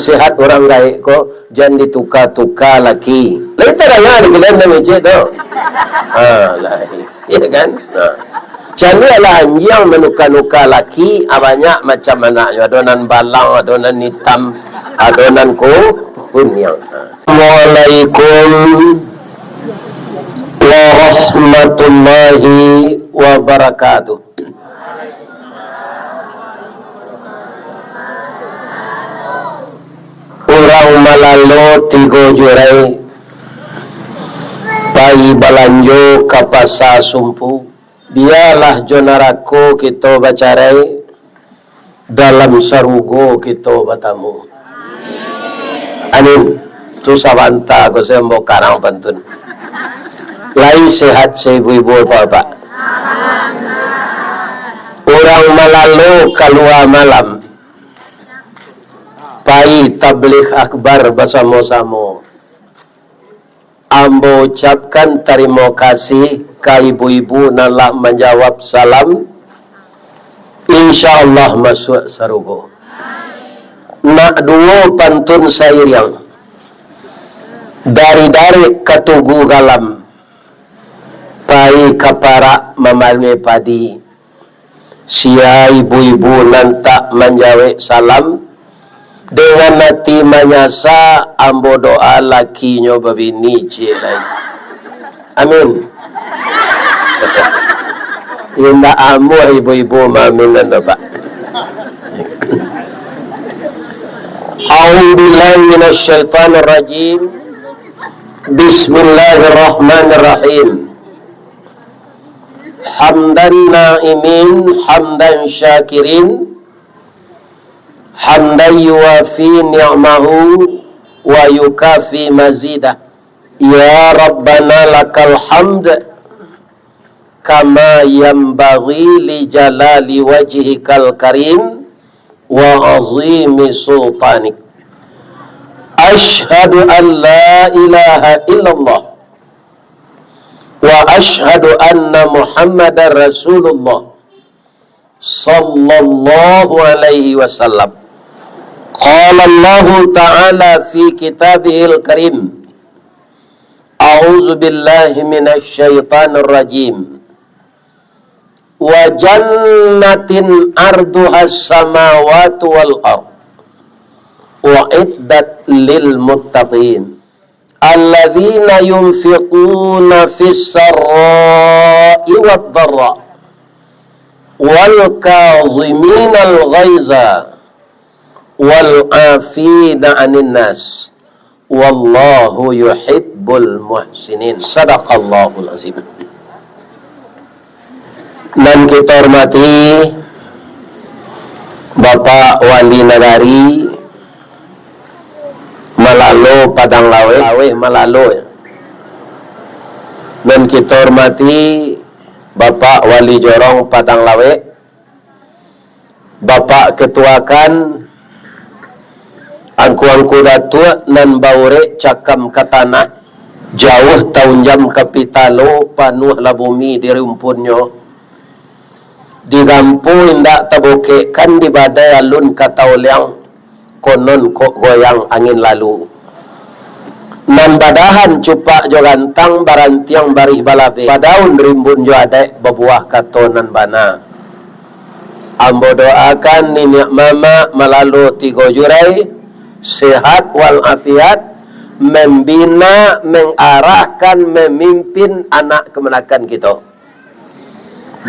nasihat orang gaib ko, jangan ditukar-tukar laki. Lain tak ada di kelam na meja tu. Lain. Ya kan? Jadi adalah yang menukar-nukar laki, banyak macam anaknya. Adonan balang, adonan hitam, adonan kunyang. Assalamualaikum warahmatullahi wabarakatuh. Orang malalo tigo jurai pai balanjo ke pasar sumpu. Biarlah jonarako kita bacarai dalam sarugo kita bertamu. Amin. Tu sabanta ko sa mo karang pantun. Lai sehat sa ibu-ibu bapak. Orang malalo keluar malam. Pai tabligh akbar bersama-sama. Ambo ucapkan terima kasih ke ibu-ibu nalah menjawab salam. InsyaAllah masuk sarugo. Nak dua pantun sair yang dari ketugu galam pai kapara memalme padi. Sia ibu-ibu nantak menjawab salam dengan hati menyasa ambo doa lakinya babini cilai. Amin. Indah amu ibu-ibu maminan Bapak. A'udzubillahi minasyaitonir rajim. Bismillahirrahmanirrahim. Hamdan na'imin, hamdan syakirin, hamdan yuwafi ni'mahu wa yukafi mazidah. Ya Rabbana lakal hamd kama yanbaghi li jalali wajhikal karim wa azimi sultanik. Ashhadu an la ilaha illallah wa ashhadu anna Muhammadar Rasulullah sallallahu alaihi wasallam. Qala Allah ta'ala fi kitabihil karim. A'udzu billahi minasy syaithanir rajim. Wa jannatin arduhas samawati wal ardh wa'iddat lil muttaqin alladzina yunfiquna fis sarra'i wad dharra wal kaazimina al ghaiza wal 'afina 'anil nas wallahu yuhibbul muhsinin. Sadaqallahul azim. Dan kita hormati Bapak Wali Nagari Malalo Padang Lawe Malalo. Dan kita hormati Bapak Wali Jorong Padang Lawe, Bapak Ketuakan Angku-angku datua nan baure cakam katana jauh tahun jam kapitalo panuh la bumi di rumpunnya digampu indak taboke kan di badai alun katauliang konon kok goyang angin lalu nan badahan cupak jo gantang barantiang barih balabe padaun rimbun jo adek bebuah katonan bana. Ambo doakan nini mama melalui 3 jurai sehat walafiat, membina, mengarahkan, memimpin anak kemenakan kita.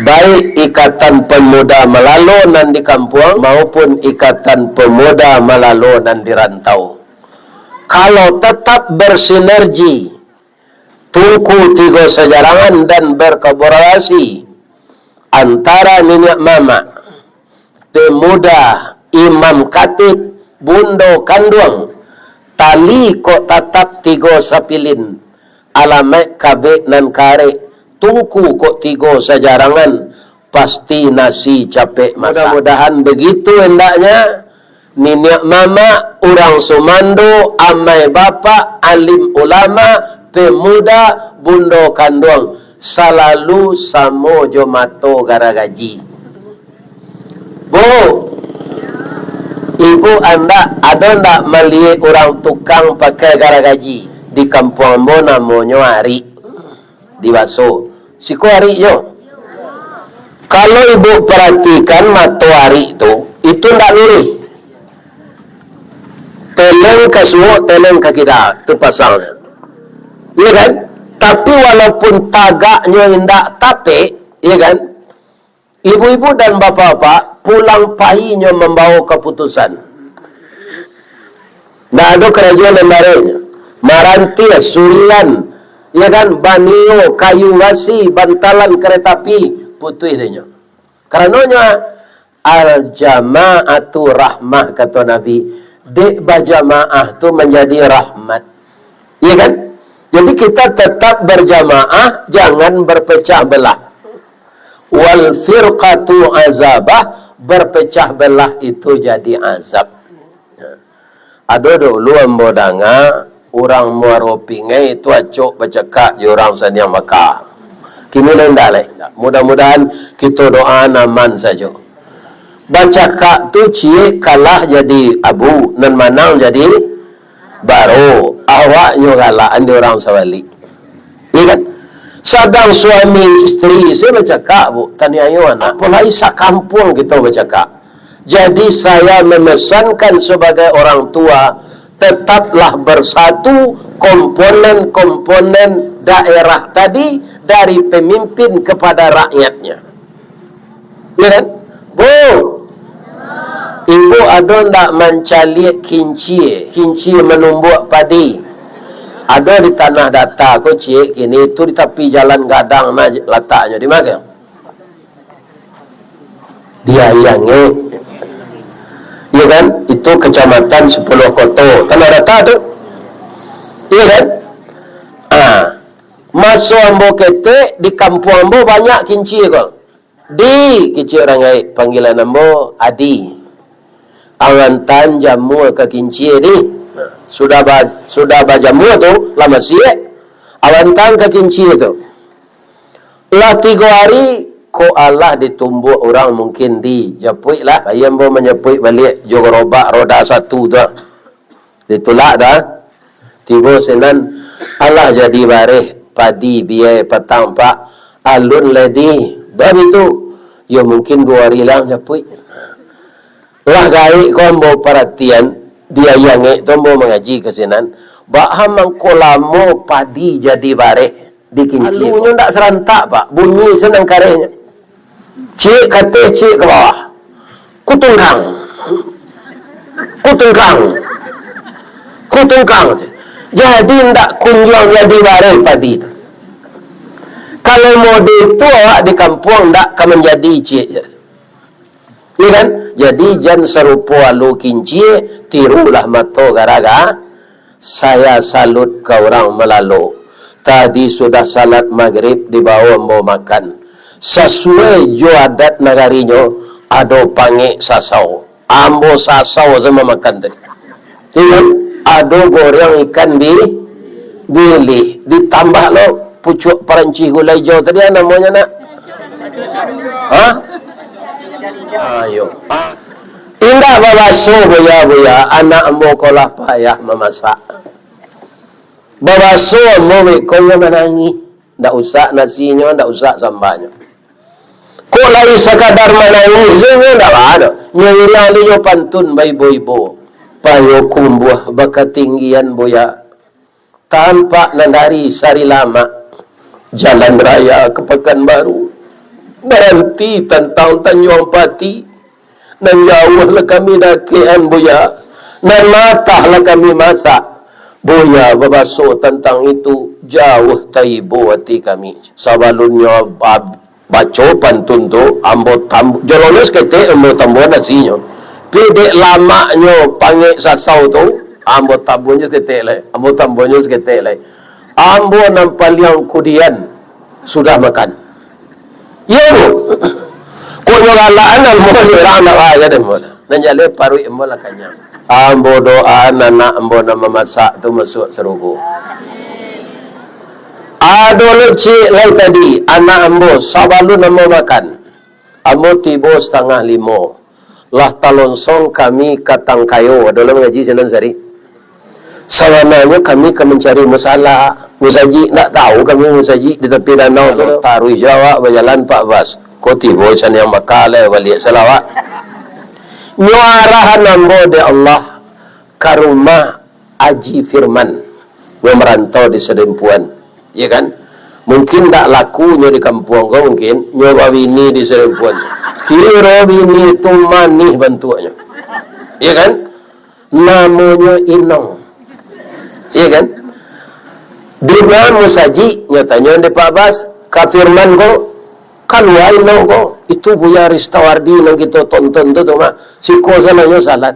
Baik ikatan pemuda Malalo nan di kampung maupun ikatan pemuda Malalo nan di rantau. Kalau tetap bersinergi, tungku 3 sejarangan dan berkolaborasi antara nenek mama, pemuda, imam khatib, bundo kanduang, tali kok tatap 3 sapilin, alamek kabe nan kare, tungku kok 3 sejarangan, pasti nasi capek masak. Mudah-mudahan begitu hendaknya nenek mama, orang sumando, amai bapa, alim ulama, pemuda, bundo kanduang, selalu samo jomato gara gaji. Bu, Ibu anda ada ndak melihat orang tukang pakai garagaji di kampung ambo namanya Ari di Baso. Siku Ari yo. Kalau ibu perhatikan mata Ari itu ndak lurus. Teleng ke semua, teleng ke kita, itu pasalnya. Iya kan? Tapi walaupun tagaknya ndak tape, iya kan? Ibu-ibu dan bapak-bapak pulang paginya membawa keputusan. Nggak ada kerajaan lembaranya. Maranti, surian, ya kan? Banio, kayu wasi, bantalan kereta api, putih dia. Karenanya al-jama'atu rahmah kata Nabi. Dek berjamaah tu menjadi rahmat. Ya kan? Jadi kita tetap berjamaah, jangan berpecah belah. Wal firqatu azabah, berpecah belah itu jadi azab. Ada dulu ambo danga orang muaropingai itu acok bercakap di orang saniang Makkah. Kini ndak leh. Mudah-mudahan kita doa aman saja. Bercakap tu cie kalah jadi abu dan manang jadi baru. Awaknya galak andi orang sawali. Iya kan? Sedang suami isteri saya bercakap bu, tanya ayo anak, mulai sakampung kita bercakap. Jadi saya memesankan sebagai orang tua, tetaplah bersatu komponen-komponen daerah tadi dari pemimpin kepada rakyatnya. Ya kan? Bu, ibu ada ndak mencari kinci menumbuk padi. Ada di tanah data ko cik kini itu di tepi jalan gadang na letaknya di mana? Dia yangnya. Ya kan? Itu kecamatan 10 Koto. Tanah data tu. Ya kan? Masuk ambo kete di kampung ambo banyak kinci ko. Di kecil orang ai panggilan ambo Adi. Awantan jamu ke kinci di. Sudah bajamu tu lama siap awantan ke kinci tu lah 3 hari ko Allah ditumbuk orang mungkin di japui lah ayam bo menyepui balik jogorobak roda 1 tu ditulak dah tiba senan Allah jadi bareh padi biaya petang pak alun ledi bab itu ya mungkin 2 hari lang japui lah gai ko ambo perhatian dia yang tombo mengaji ke sinan baham mangkolamo padi jadi bareh di kinci alunya ndak serentak pak bunyi senang karenya cik kata cik ke bawah kutungkang jadi ndak kunjung jadi bareh padi itu kalau mode itu awak di kampung ndak akan menjadi cik. Ya kan? Jadi jan serupa alu kinci tirulah mato garaga saya salut ke orang melalu. Tadi sudah salat maghrib di bawah mau makan. Sesuai jo adat negarinya ada panggil sasau. Ambo sasau sama makan tadi. Ya kan? Ada goreng ikan bilih ditambah lo pucuk peranci gulai hijau tadi namanya nak. Hah? Ayo. Indah babaso buya anak mo kolah payah memasak. Babaso mo ko yang menangi. Ndak usah nasinya, ndak usah sambanya. Ko lagi sekadar menangi, zengnya ndak ada. Nyira liyo pantun bai boibo. Payo kumbuh bakatinggian buya. Tampak nandari sari lama. Jalan raya ke Pekanbaru. Berhenti tentang Tanjung Pati dan jauhlah kami dakian buya dan matahlah kami masak buya babaso tentang itu jauh taibo hati kami sabalunnya baco pantun tu ambo tambu jolones kete ambo tambuan nasinya pede lamanya panggil sasau tu ambo tambunya kete le ambo tambunya kete le ambo nampal yang kudian sudah makan. Ya bu, kau nyalakan ambo nyerang nak aja deh mula. Nanjale paru ambo lah kanya. Ambo doa anak ambo nama masak tu masuk serugu. Ado luci lain tadi anak ambo sabalu nama makan. Ambo tibo 4:30. lah talonsong kami katang kayo adalah mengaji Senan Sari. Sebenarnya kami akan mencari masalah musaji, nak tahu kami musaji di tepi danau tu taruh Jawa berjalan Pak Bas kotibo san yang makale balik salawat nyuarahan nambo de Allah karumah Aji Firman yang merantau di Sedempuan, ya kan? Mungkin tak lakunya di kampung kau, mungkin nyoba bini di Sedempuan kira bini itu manih bantuannya, ya kan? Namanya Inong, iya kan? Dina musaji nyatanya di Pak Bas kafirman kok kaluai no kok itu Buya Ristawardi yang kita tonton tu mah si kosananya salat.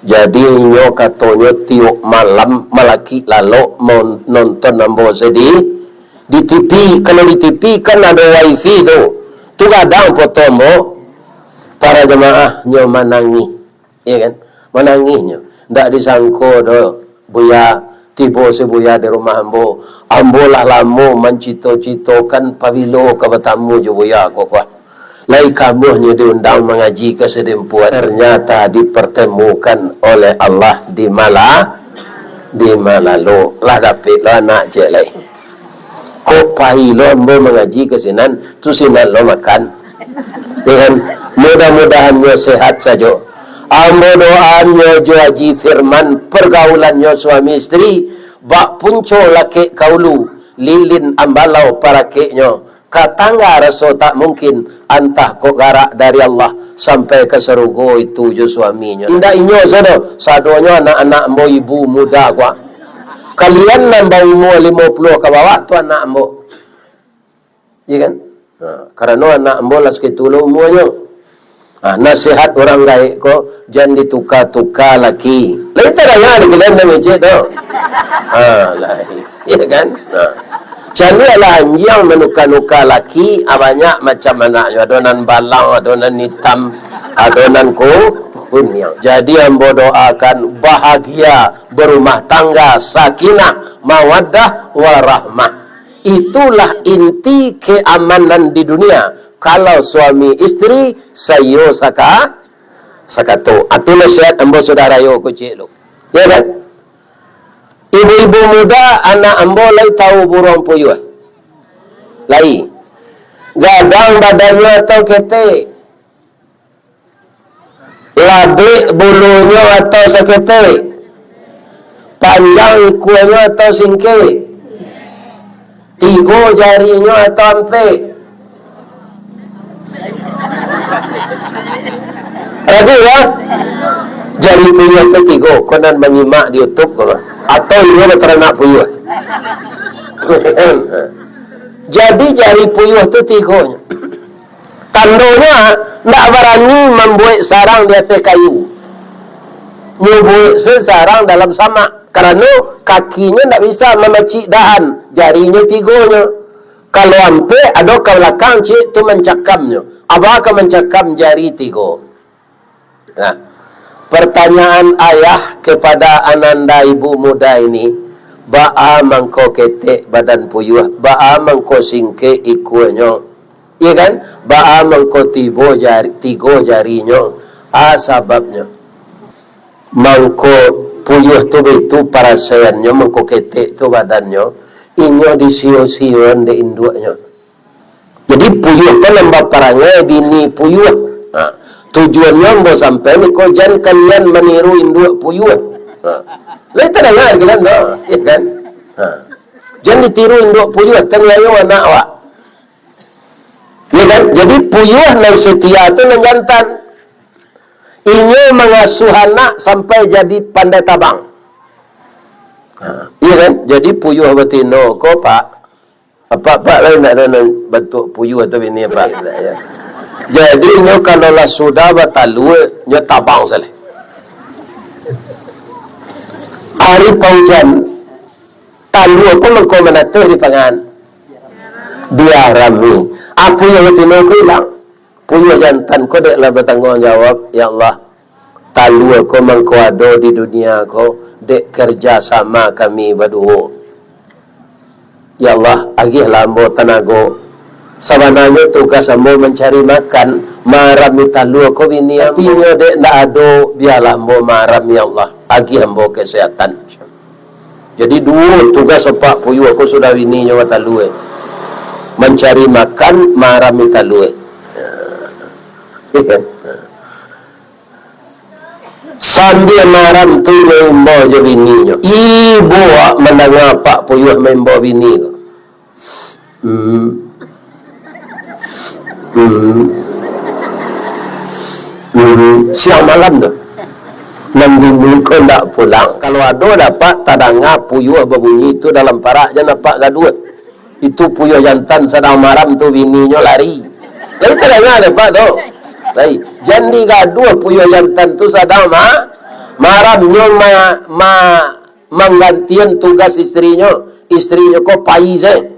Jadi nyo katonyo tiok malam malaki lalu mau nonton nambo sedih di TV. Kalau di TV kan ada wifi tu kadang potomo para jemaah nyo manangi, iya kan? Mananginya ndak disangko do Buya tibo sebuya di rumah ambo lah lamu mencito-citokan pavilo ke betamu je Buya kok lai kamu diundang mengaji ke Sedempuan, ternyata dipertemukan oleh Allah di Malalo lah dapet lah nak je lai kok pahilo ambo mengaji ke Sinan tu Sinan lo makan dengan mudah-mudahan nyo sehat saja. Ambo doannya jo Haji Firman pergaulannya suami istri bak punco laki kaulu lilin ambalau para keknya katangga raso tak mungkin antah kok garak dari Allah sampai ke serugo itu jo suaminya indah inyo sadonya anak-anak mo ibu muda gua kalian nambah umur 50 ke bawah tu anak ambo, iya kan? Karena anak ambo lah sekitulah umurnya. Nasihat orang gaik ko jangan ditukar-tukar laki. Lain terangnya di kalian dah mecet tu. Lain, iya kan? Jangan lah anjing menukar-nukar laki. Banyak macam anaknya. Adonan balang, adonan hitam, adonan kunyang. Jadi ambo doakan bahagia berumah tangga, sakinah, mawaddah, warahmah. Itulah inti keamanan di dunia. Kalau suami istri sayo sakato atulah sehat ambo saudara yo kucik lu, ya kan? Ibu-ibu muda anak ambo lai tahu burung puyuh lai gadang badannya atau kete labik bulunya atau sakete panjang ikunya atau singke tigo jarinya atau ampe ragu ya jari puyuh itu tigo konan menyimak di YouTube kok atau ini teranak puyuh jadi jari puyuh itu tigonya tandonya nak berani membuat sarang di atas kayu membuat sesarang dalam samak karena kakinya tak bisa memecik dahan jarinya tigonya kalau ampe ada ke belakang cik tu mencakamnya abah mencakam jari tigo. Nah, pertanyaan ayah kepada ananda ibu muda ini ba'a mangko ketek badan puyuh ba'a mangko singke ikunya, iya kan? Ba'a mangko tigo jarinya sebabnya mangko puyuh tu itu parasayannya mangko ketek tu badannya inyo disio-sioan de induknya. Jadi puyuh kan lembab parangai bini puyuh. Tujuannya mau sampai ni kau jangan kalian meniru induk puyuh. Lain tak dengar kalian ya kan? Jangan ditiru induk puyuh tengayo anak awak. Ya kan? Jadi puyuh nan setia tu nan jantan. Inyo mengasuh anak sampai jadi pandai tabang. Iya kan? Jadi puyuh betino ko pak apa lain ada bentuk puyuh atau ini apa ya. Jadi nyo kalau lah sudah batalu nyo tabang saleh. Hari paujan talu apa mengko menate di pangan. Biar rami. Apa yang betino ko hilang. Puyuh jantan ko dek lah bertanggungjawab ya Allah. Talu ko mengko ado di dunia ko dek kerja sama kami berdua. Ya Allah, agih lambo tanago Sebenarnya tugas ambo mencari makan, maram italu ko bini ambo dek ndak ado biarlah ambo maram ya Allah, bagi ambo kesehatan. Jadi dua tugas sepak puyu aku sudah bini nyawa talu mencari makan, maram italu sambil maram tu membawa je bini nyo. Ibu mendengar pak puyu membawa bini ko. Siang malam tu nan bini ko ndak pulang. Kalau ada dapat tadanga puyuh berbunyi itu dalam parak jangan dapat gaduh. Itu puyuh jantan sedang maram tu bininya lari. Lain tadanga dapat tu. Lain. Jadi gaduh puyuh jantan tu sedang maramnya menggantian tugas istrinya. Istrinya ko paize.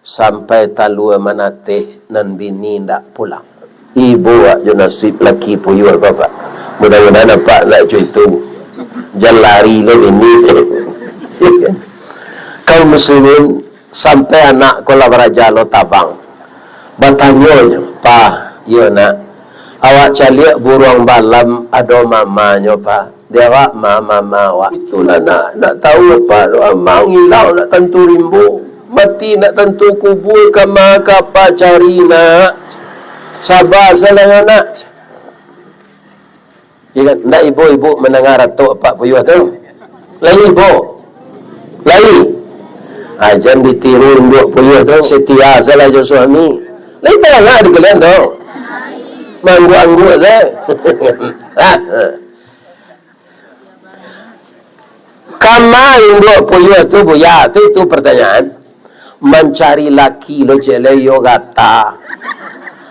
Sampai talua manate nan bini ndak pulang. Ibu jo nasib laki puyuh bapak. Mudah-mudahan apa nak cuy itu jalari lo ini. Kaum muslimin sampai anak kola beraja lo tabang. Bertanya, "Pa, ya nak, awak caliak burung balam ada mamanya, Pa?" Dia awak mama awak. Itulah nak tahu apa, mama ngilau nak tentu rimbu. Mati nak tentu kubur kama kapa cari nak. Sabar salah nak. Ya, nak ibu-ibu mendengar atuk pak puyuh tu. Lain ibu. Lain. Jangan ditiru induk puyuh tu setia salah je suami. Lain tak nak dikalian tu. Manggu-anggu je. Kama induk puyuh tu buya tu pertanyaan. Mencari laki lo cele yo gata.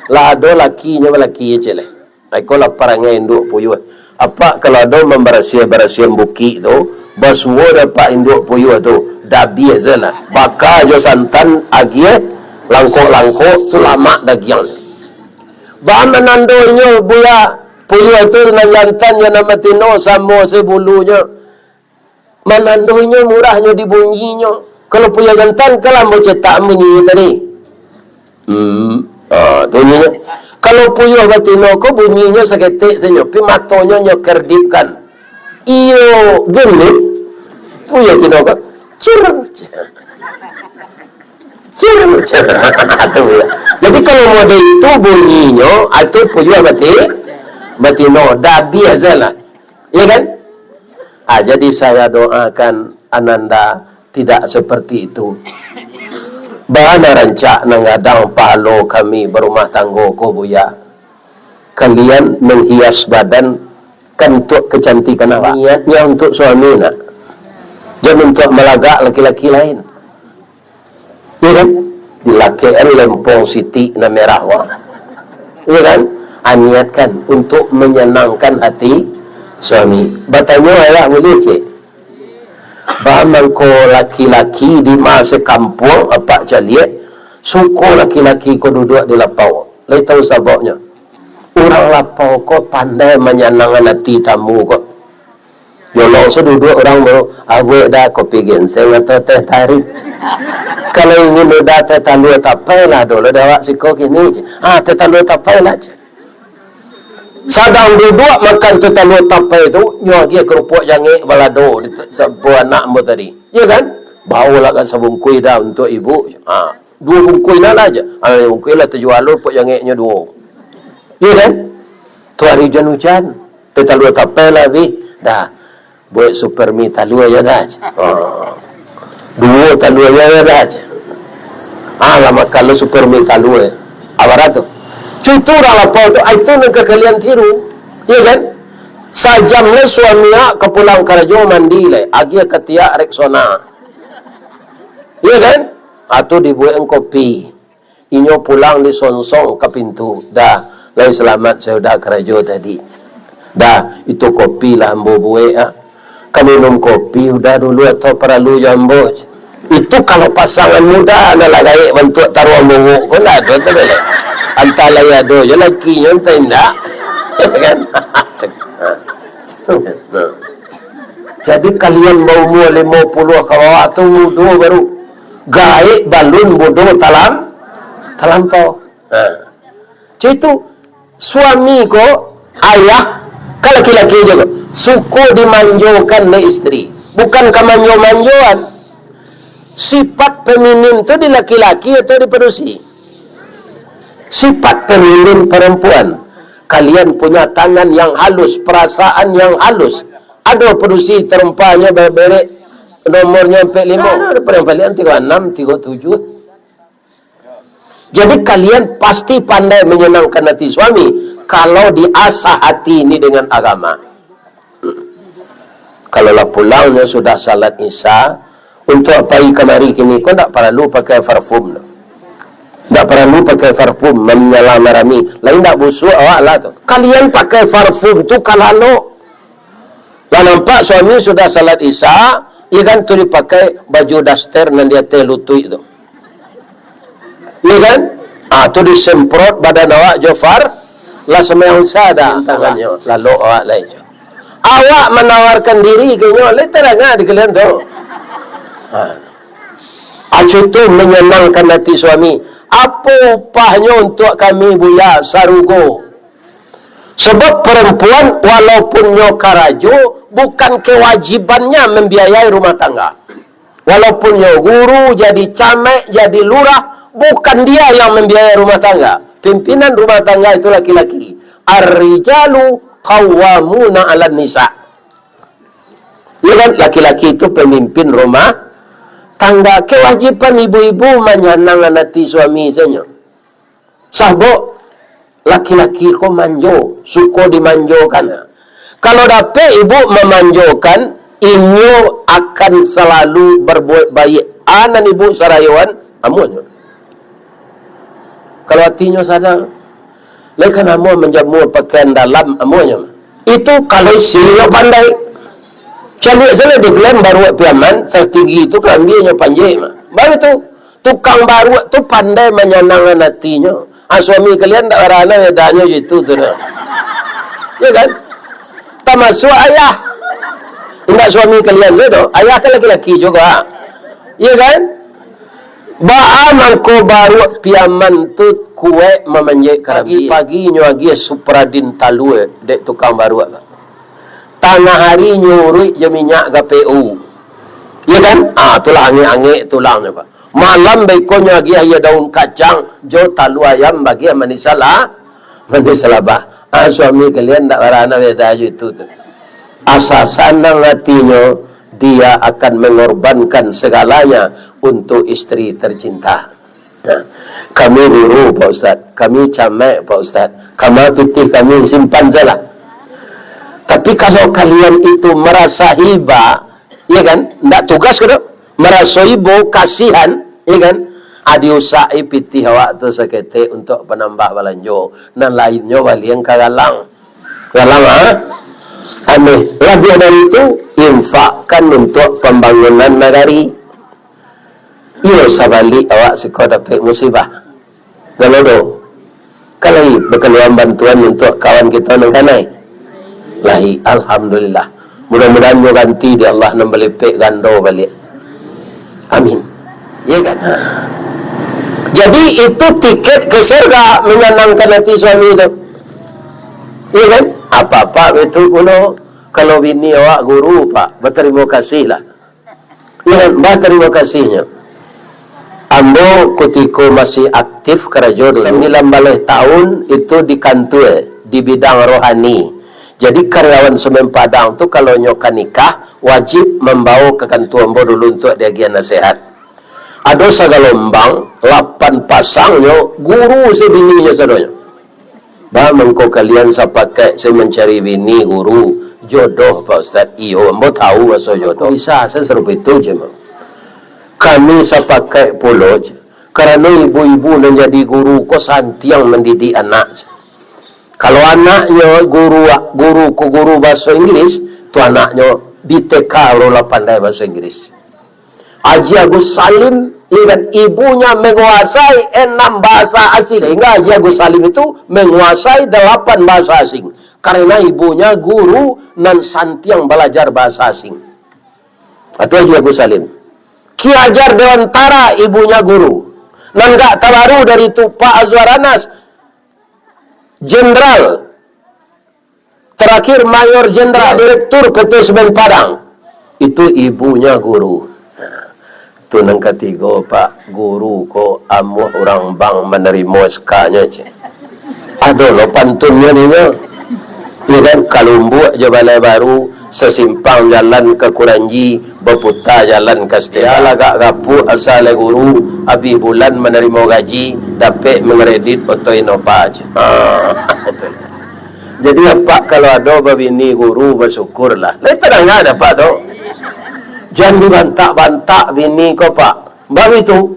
Lah ada lakinya laki je cele. Aku lapar dengan induk puyuh. Apa kalau ada membersia buki tu, basuh dapat induk puyuh tu, dah biasa lah. Bakar je santan agie, langkok-langkok tu lama dagiang. Bahan menandonya buya puyuh tu dengan jantan yang nama tino sama sebulunya. Menandonya murahnya dibunyinya. Kalau puyuh jantan kalau mau cetak bunyi tadi. Bunyinya. Kalau puyuh batino ko bunyinya seketik saja, pi matonya nyo kerdipkan. Iyo genit puyuh tino ko. Cir. Jadi kalau mode itu bunyinya atau puyuh batino dah biasalah. Ya kan? Jadi saya doakan Ananda tidak seperti itu. Bahana rancak nangadang palo kami berumah tangga ko buya. Kalian menghias badan kan untuk kecantikan awak. Niatnya untuk suami nak. Jangan untuk melagak laki-laki lain. Ya kan? Dilakian lempong siti na merah wang. Ya kan? Niatkan untuk menyenangkan hati suami. Batanya ayah boleh cik. Bahaman ko laki-laki di masa kampung apa caliak suko laki-laki ko duduk di lapau. Lai tahu sebabnya. Orang lapau ko pandai menyenangkan hati tamu ko. Yolong so duduk orang baru awak dah kopi ginseng atau teh tarik. Kalau ingin udah teh talua tapai lah dulu dawak siko kini. Teh talua tapai lah. Sadang duduk makan tetalu tapai tu, nyo dia kerupuk jangik balado di sebuah anak mu tadi. Ya kan? Bawalah kan sabungkui dah untuk ibu. Dua bungkui lah aja. Bungkui lah terjual kerupuk jangiknya dua. Ya kan? Tu hari hujan-hujan. Tetalu tapai lah bi. Dah. Buat super mi talu aja dah. Dua talu aja dah. Lama kalau super mi talu abarat tu. Itu orang lapau tu, itu nak kalian tiru, ya kan? Sajamnya suaminya ke pulang kerja mandi le, agi ketia reksona, ya kan? Atau dibuat kopi, inyo pulang di sonsong ke pintu, dah, lai selamat saya dah kerja tadi, dah itu kopi lah ambo buat, kami minum kopi udah dulu atau perlu jambo, itu kalau pasangan muda adalah gaya bentuk taruh bungu, kau nak ada tu boleh. Antara ya do je laki yang tindak kan. Jadi kalian mau 50 ke bawah tu mudo baru gaib balun bodoh talam terlampau. Jadi itu suami ko, ayah, ke laki-laki juga suku dimanjokan oleh istri, bukan kemanjo-manjoan. Sifat feminin itu di laki-laki atau di perusi? Sifat feminin perempuan, kalian punya tangan yang halus, perasaan yang halus. Ada perusi terempahnya berberek nomornya sampai 5, ada perempuan 36, 37. Jadi kalian pasti pandai menyenangkan hati suami kalau diasah hati ini dengan agama. Kalau lah pulangnya sudah salat isya, untuk pagi kemari kini kau tak perlu pakai parfum. Tak perlu pakai parfum menyala marami. Lain tak busuk awak lah tu. Kalian pakai parfum tu kalau lah nampak suami sudah salat isya, ia kan tu dipakai baju daster dan dia teh lutut tu. Iya kan? Tu disemprot badan awak jofar, lah semua usah dah tangannya. Lalu awak lain je. Awak menawarkan diri kayaknya, lain terangah di kalian tu. Itu menyenangkan hati suami. Apa upahnya untuk kami buya sarugo? Sebab perempuan walaupun nyokarajo, bukan kewajibannya membiayai rumah tangga. Walaupun guru, jadi camek, jadi lurah, bukan dia yang membiayai rumah tangga. Pimpinan rumah tangga itu laki-laki. Ar-rijalu qawwamuna 'alan nisa. Ya kan? Laki-laki itu pemimpin rumah tangga. Kewajiban ibu-ibu menyenangkan hati suami saja. Sabuk laki-laki ko manjo, suko dimanjokan. Kalau dapat ibu memanjokan, inyo akan selalu berbuat baik. Anan ibu sarayawan, amun. Kalau hatinya sadar, lekan amun menjamu pakaian dalam amunnya. Itu kalau istrinya pandai. Calik sana di Glen baru piaman, setinggi itu kelambinya panjang. Baru itu tukang baru tu pandai menyenangkan hatinya. Suami kalian tak rana bedanya itu tu. Ya kan? Termasuk ayah. Enggak suami kalian juga. Ayah kan laki-laki juga. Ya kan? Baan ko baru piaman tu kue memanjai pagi-paginya lagi supradin talue dek tukang baru apa. Tengah hari nyuri je minyak KPU. Ya kan? Tulang angin tulangnya Pak. Malam bekonya lagi ayah daun kacang, jo talu ayam bagi manisalah. Manisalah bah. Suami kalian tak warana beda itu. Asasan ng hatinya, dia akan mengorbankan segalanya untuk istri tercinta. Kami guru Pak Ustaz, kami camek Pak Ustaz, kami putih kami simpan salah. Tapi kalau kalian itu merasa hiba, ya kan? Tidak tugas ke? Merasa ibu kasihan, ya kan? Diusai pitih awak tu sekete untuk penambah balanjo. Dan lainnya wali yang kagalang. Galang aneh. Lebih dari itu, infakkan untuk pembangunan nagari. Iyo sabalik awak sekolah dapat musibah. Galodo. Kalau berkeluar bantuan untuk kawan kita nang kanai. Lahi, alhamdulillah. Mudah-mudahan juga ganti di Allah nambelipik gando balik. Amin. Ya kan? Jadi itu tiket ke surga menyenangkan hati suami itu. Ya kan? Apa-apa itu kuno. Kalau bini awak guru Pak, berterima kasih lah. Ya kan? Berterima kasihnya. Ambo ketika masih aktif kerja dulu 19 tahun itu di kantor di bidang rohani. Jadi karyawan Semen Padang tu kalau nyokan nikah wajib membawa ke kantor ambo dulu untuk diagian nasihat. Ada sagalombang 8 pasangnya guru sebininya sadonya. Bah mengko kalian sapakai saya mencari bini guru jodoh Pak Ustaz. Iyo ambo tahu masa jodoh. Bisa saya serupa itu je mah. Kami sapakai polo je. Karena ibu-ibu menjadi guru ko santiang mendidik anak je. Kalau anaknya guru bahasa Inggris, tu anaknya BTK orang pandai bahasa Inggris. Haji Agus Salim, ibunya menguasai 6 bahasa asing. Sehingga Haji Agus Salim itu menguasai 8 bahasa asing. Karena ibunya guru dan santiang belajar bahasa asing. Itu Haji Agus Salim. Ki Hajar Dewantara ibunya guru. Nanggak terbaru dari tu Pak Azwaranas, Jenderal, terakhir Mayor Jenderal, Direktur PT Semen Padang. Itu ibunya guru. Itu yang ketiga, Pak, guru ko amuh orang bang menerima SK-nya. Aduh lo pantunnya ni ya. Ya kan, Kalumbu aja Balai Baru, sesimpang jalan ke Kuranji, berputar jalan ke Setia, lagak gapu asal guru, habis bulan menerima gaji, dapat mengeredit atau inovasi. Jadi apa kalau ada babini guru bersyukurlah. Lain tenang ada Pak tu. Jangan dibantak-bantak bini kau Pak. Bab itu,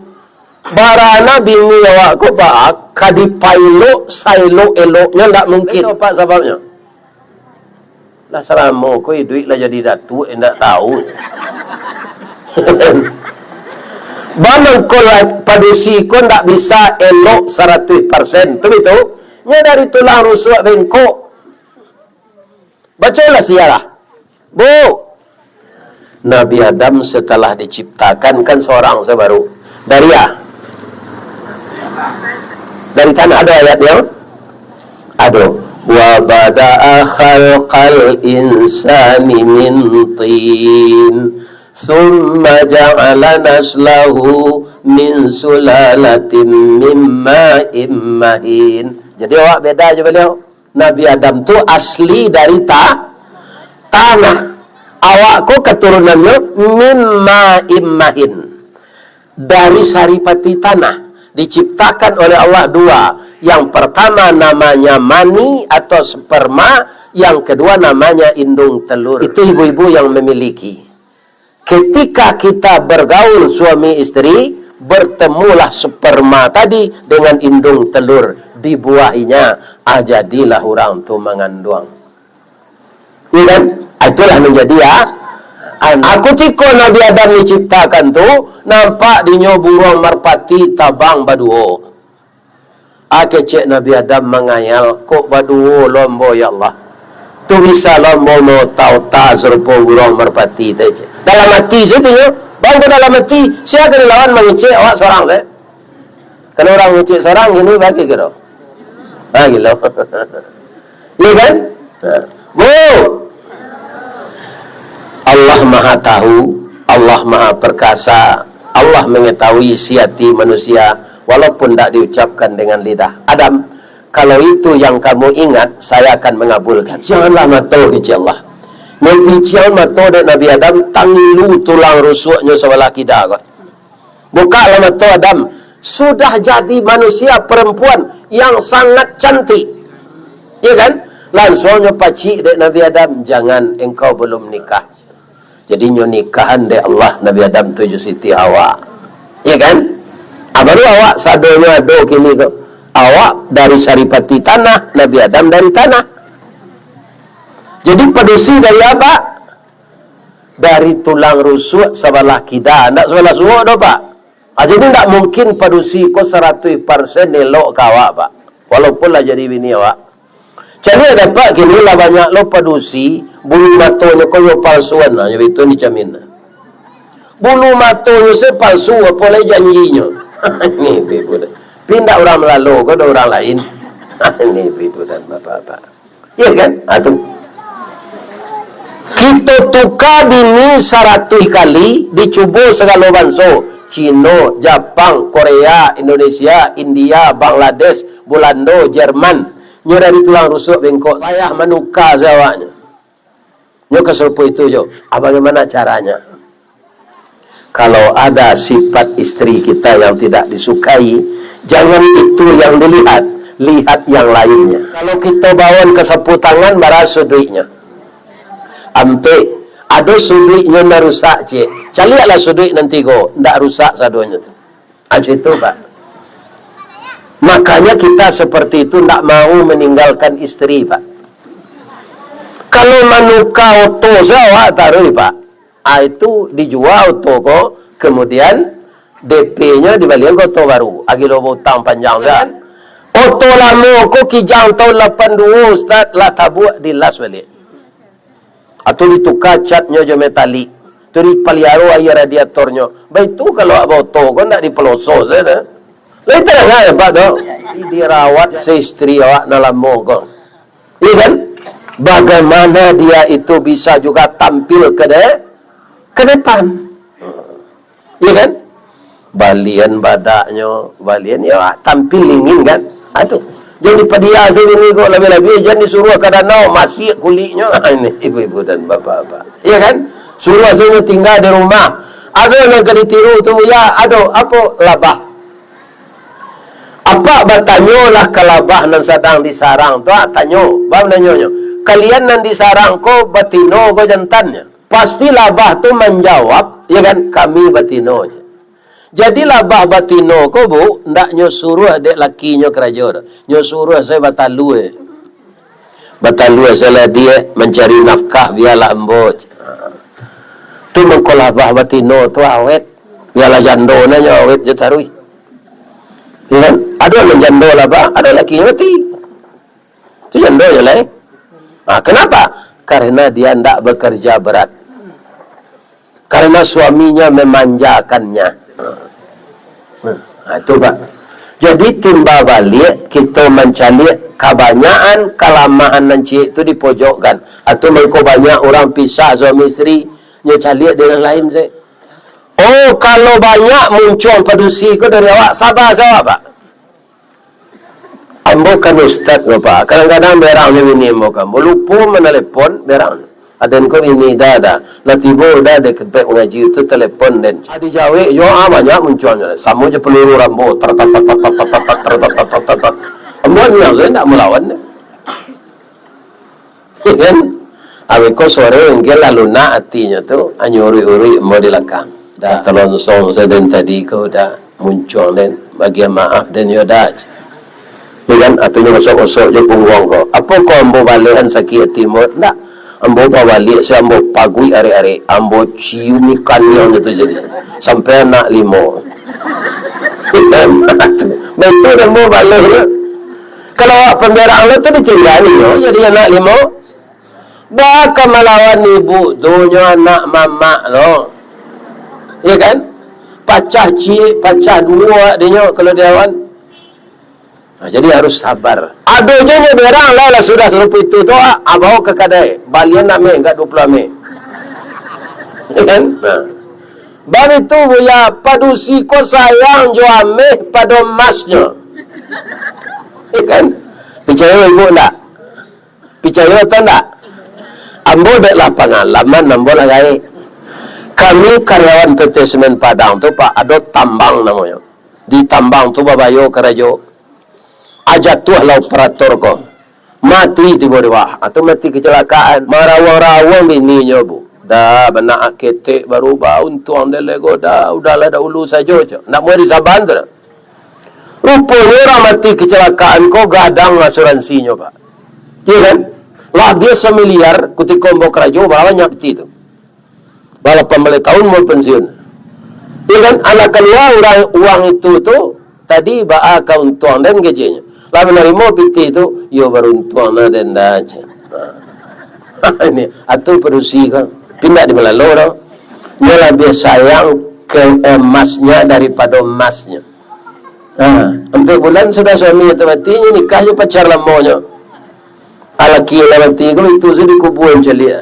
barana bini awak kau Pak, kadipailo, sailo eloknya tak mungkin. Itu Pak sebabnya. Lah selama kau duit lah jadi datuk, tak tahu. Banang kau padusi kau tak bisa elok 100%. Itu nya dari tulang rusuk bengkok. Bacalah siarah. Bu, Nabi Adam setelah diciptakan kan seorang sebaru. Dari tanah ada ayatnya? Ada. Wa bada'a khalqal insani min tin thumma ja'ala naslahu min sulalatin min ma'in mahin. Jadi awak beda je beliau. Nabi Adam tu asli dari tanah. Awak ko keturunannya min ma'in mahin. Dari saripati tanah. Diciptakan oleh Allah dua. Yang pertama namanya mani atau sperma, yang kedua namanya indung telur. Itu ibu-ibu yang memiliki. Ketika kita bergaul suami istri, bertemulah sperma tadi dengan indung telur, dibuahinya, jadilah orang tu mengandung. Ya kan? Itulah menjadi Aku tiko Nabi Adam diciptakan tu, nampak dinyo burung merpati tabang baduo. Kecek Nabi Adam mengayal, kok baduo lombo ya Allah. Tu bisa lombo mau tahu-tahu serupa burung merpati. Dalam hati situ ya. Bangku dalam hati, siapa kena lawan mengecek awak seorang saya. Kalau orang mengecek seorang, ini bagi kira. Gila. Ya kan? Bu! Allah Maha Tahu, Allah Maha Perkasa, Allah mengetahui isi hati manusia, walaupun tak diucapkan dengan lidah. Adam, kalau itu yang kamu ingat, saya akan mengabulkan. Janganlah matau kecil Allah. Mempincian matau dan Nabi Adam, tangilu tulang rusuknya sebelah kidah. Bukalah matau Adam, sudah jadi manusia perempuan yang sangat cantik. Ya kan? Langsungnya pacik dek Nabi Adam, jangan, engkau belum nikah. Jadi nikahan dek Allah Nabi Adam tuju Siti Hawa. Ya kan? Baru awak sadonya do kini kok. Awak dari saripati tanah, Nabi Adam dari tanah. Jadi padusi dari apa? Dari tulang rusuk sebelah kidah, ndak sebelah suuk do Pak. Jadi ndak mungkin padusi kok 100% elok ke awak Pak. Walaupun lah jadi bini awak. Jadi ada Pak kini lah banyak lo padusi bulu matonya koyo palsuan lah, jadi itu dijamin. Bulu matonya sepalsu apa lagi janjinya. Ini ibu dah. Pindah orang lalu ke orang lain. Ini ibu dan bapak-bapak. Ya kan? Itu. Kita tukar bini 100 kali dicuba segala bangsa. Cina, Jepang, Korea, Indonesia, India, Bangladesh, Belanda, Jerman. Nyo dari tulang rusuk bengkok. Payah menukar zawaknya. Nyo keserupa itu jo. Bagaimana caranya? Kalau ada sifat istri kita yang tidak disukai, jangan itu yang dilihat, lihat yang lainnya. Kalau kita bawa ke sapu tangan, baras sudutnya. Ampe, ada sudutnya yang rusak, cik. Caliaklah sudut nanti go, ndak rusak saduanya tu. Aja itu, Pak. Makanya kita seperti itu ndak mau meninggalkan istri, Pak. Kalau manuka auto saya taruh, Pak. Itu dijual auto kok, kemudian DP-nya dibalikan ke auto baru. Agilo hutang panjang kan. Auto lama kok kijang tahun 82 Ustaz lah tabuak dilas balik. Atau ditukar catnya je metalik. Tu dipaliaro air radiatornya. Baik tu kalau auto kok ndak dipelosok saja. Itu lah Pak tu. Dirawat seistri awak dalam mogok. Iya kan? Bagaimana dia itu bisa juga tampil ke depan. Iya kan? Balian badaknya, balian ya tampil ingin kan? Itu. Jadi pedia sini kok lebih-lebih jangan disuruh ke danau masih kulitnya. Ini ibu-ibu dan bapak-bapak. Iya kan? Suruh sini tinggal di rumah. Ada yang ditiru tu ya, ada apa labah. Apa bertanya lah ke labah nan sedang disarang tu tanyo, bang nanyonya. Kalian nan disarang ko batino ko jantannya. Pasti labah tu menjawab, ya kan, kami batino je. Jadi labah batino ko bu, ndak nyo suruh dek lakinya kerajaan. Nyo suruh saya batalu Batalu saya dia mencari nafkah biarlah emboj. Tu mengkolabah batino tu awet. Biarlah jando nanya awet je tarui. Ya kan? Ada yang jando labah, ada laki mati. Tu jando je lah. Kenapa? Karena dia ndak bekerja berat. Karena suaminya memanjakannya. Itu Pak. Jadi timba balik kita mencari kebanyakan kelamahan nanti itu dipojokkan. Atau mereka banyak orang pisah suami isteri nya cari dengan lain saya. Oh, kalau banyak muncul padusi ko dari awak sabar Pak. Ambo kan ustaz ko Pak. Kadang-kadang berang ni ini ambo kan. Lupa menelepon berang. Aden ko ini dah. Latibo dah de kepek ngaji itu telepon den. Adi Jawa yo banyak munculnya. Samo je peluru rambo tat. Ambo ni yang ndak melawan. Kan? Awe ko sore engkel lalu na artinya tu anyuri-uri modelakang. Dah telonsong seden tadi ko dah muncul den bagi maaf den yo dah. Dengan atunya osok-osok je punggung ko. Apa ko ambo balehan sakit timur? Ndak. Ambo balik saya ambo pagui are-are. Ambo cium ikannya gitu jadi. Sampai anak 5. Betul ambo balik. Kalau pemberang lo tu ditinggalin yo jadi anak 5. Baka melawan ibu dunia anak mama lo. Ya kan? Pacah cik, pacah 2 dia kalau dia awan. Jadi harus sabar. Adonya berang lah sudah serupa itu tu abau ke kadai. Balian nak me enggak 20 me. Ya kan? Bab itu ya padusi ko sayang jo ame pada masnya. Ya kan? Percaya ibu tak? Percaya tak tak? Ambo deklah pengalaman ambo lah gaya. Kami karyawan PT Semen Padang tu Pak ada tambang namanya. Di tambang tu babayo kerajo. Ajak tu lah operator ko. Mati tiba dewa atau mati kecelakaan. Marawang-rawang bininya bu. Dah benak ketek baru bau untung dia lego dah udahlah dahulu saja. Nak mau disaban tu dah. Rupanya orang mati kecelakaan ko gadang asuransinya Pak. Ya kan? Lah dia 1 miliar ketika mau kerajo banyak peti tu. Bala 18 tahun mau pensiun. Ya kan? Anak keluar uang itu tu tadi ba akauntuan dan gajinya. Lah menerima peti itu yo beruntung dan dah. Ini atau perusi kan pindah di Melalo orang. Dia lebih sayang ke emasnya daripada emasnya. Sampai bulan sudah suami itu matinya nikahnya pacar lamonya. Alaki lawati ko itu sih dikuburan celia.